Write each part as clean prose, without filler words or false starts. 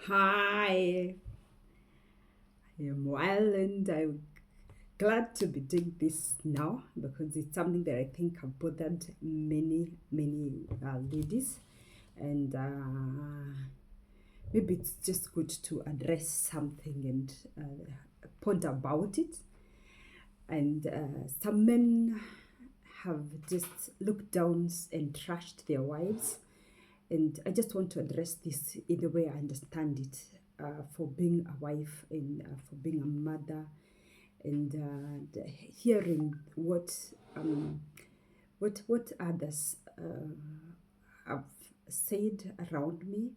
Hi, I am well and I'm glad to be doing this now because it's something that I think have bothered many ladies, and maybe it's just good to address something and ponder about it. And some men have just looked down and trashed their wives, and I just want to address this in the way I understand it, for being a wife and for being a mother, and hearing what others have said around me,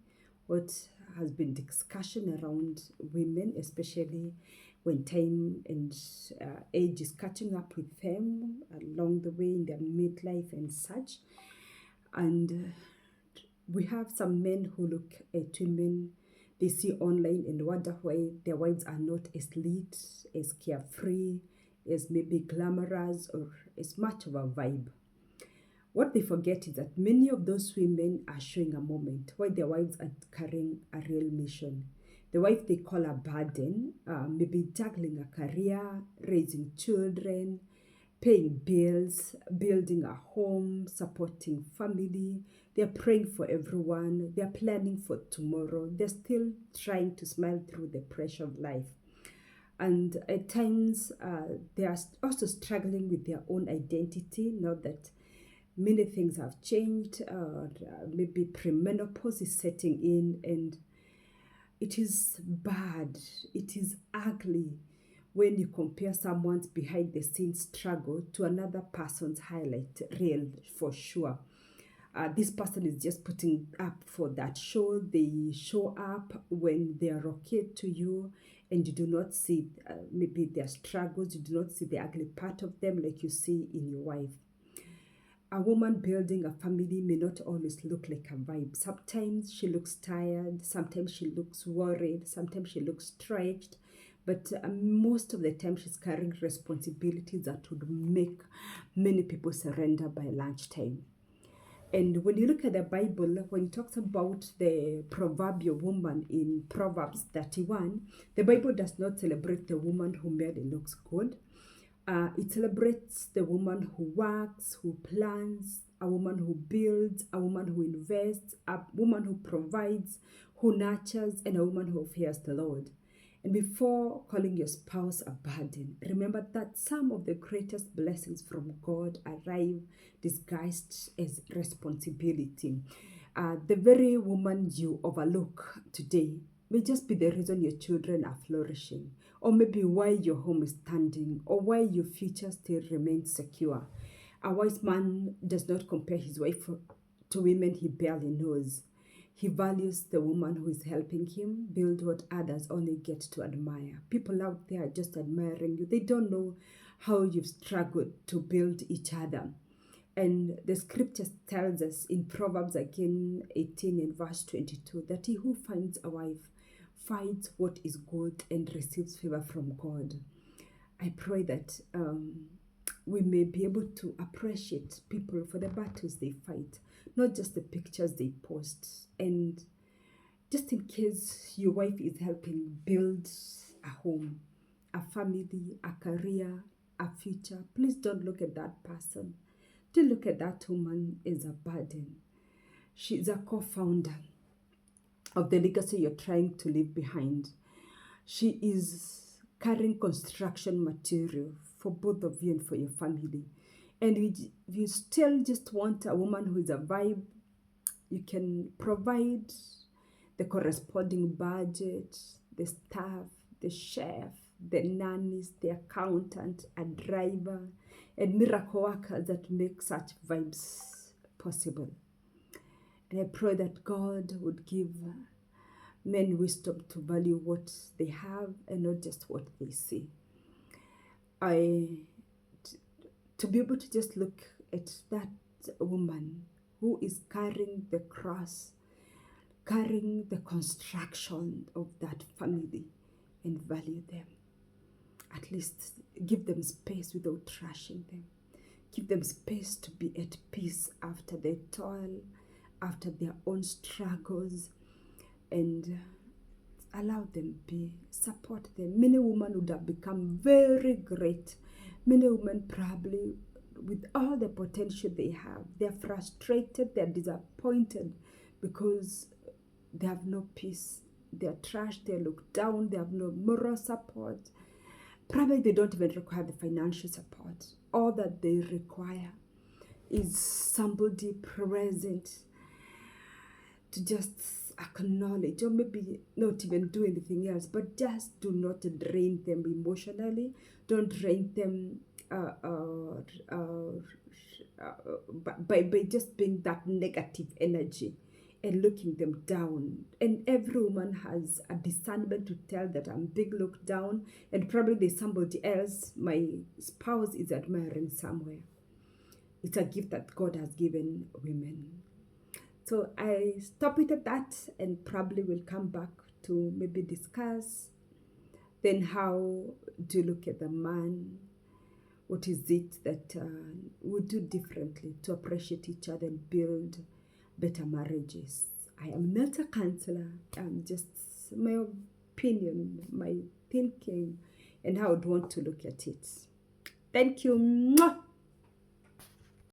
what has been discussion around women, especially when time and age is catching up with them along the way in their midlife and such. And we have some men who look at women they see online and wonder why their wives are not as lit, as carefree, as maybe glamorous, or as much of a vibe. What they forget is that many of those women are showing a moment while their wives are carrying a real mission. The wife they call a burden, maybe juggling a career, raising children, paying bills, building a home, supporting family. They're praying for everyone. They're planning for tomorrow. They're still trying to smile through the pressure of life. And at times, they are also struggling with their own identity. Now that many things have changed, maybe premenopause is setting in, and it is bad, it is ugly when you compare someone's behind the scenes struggle to another person's highlight reel, for sure. This person is just putting up for that show. They show up when they are okay to you, and you do not see maybe their struggles. You do not see the ugly part of them like you see in your wife. A woman building a family may not always look like a vibe. Sometimes she looks tired, sometimes she looks worried, sometimes she looks stretched, but most of the time she's carrying responsibilities that would make many people surrender by lunchtime. And when you look at the Bible, when it talks about the proverbial woman in Proverbs 31, the Bible does not celebrate the woman who merely looks good. It celebrates the woman who works, who plans, a woman who builds, a woman who invests, a woman who provides, who nurtures, and a woman who fears the Lord. And before calling your spouse a burden, remember that some of the greatest blessings from God arrive disguised as responsibility. The very woman you overlook today may just be the reason your children are flourishing, or maybe why your home is standing, or why your future still remains secure. A wise man does not compare his wife to women he barely knows. He values the woman who is helping him build what others only get to admire. People out there are just admiring you. They don't know how you've struggled to build each other. And the scripture tells us in Proverbs again 18 and verse 22 that he who finds a wife finds what is good and receives favor from God. I pray that we may be able to appreciate people for the battles they fight, not just the pictures they post. And just in case your wife is helping build a home, a family, a career, a future, please don't look at that person. Don't look at that woman as a burden. She is a co-founder of the legacy you're trying to leave behind. She is carrying construction material for both of you and for your family. And if you still just want a woman who is a vibe, you can provide the corresponding budget, the staff, the chef, the nannies, the accountant, a driver, and miracle workers that make such vibes possible. And I pray that God would give men wisdom to value what they have and not just what they see. To be able to just look at that woman who is carrying the cross, carrying the construction of that family, and value them. At least give them space without trashing them. Give them space to be at peace after their toil, after their own struggles, and allow them be, support them. Many women would have become very great. Many women probably, with all the potential they have, they're frustrated, they're disappointed because they have no peace. They're trashed, they're looked down, they have no moral support. Probably they don't even require the financial support. All that they require is somebody present to just acknowledge, or maybe not even do anything else, but just do not drain them emotionally. Don't drain them by just being that negative energy and looking them down. And every woman has a discernment to tell that I'm being looked down, and probably there's somebody else my spouse is admiring somewhere. It's a gift that God has given women. So I stop it at that, and probably will come back to maybe discuss then how do you look at the man. What is it that we do differently to appreciate each other and build better marriages? I am not a counselor. I'm just my opinion, my thinking, and how I'd want to look at it. Thank you.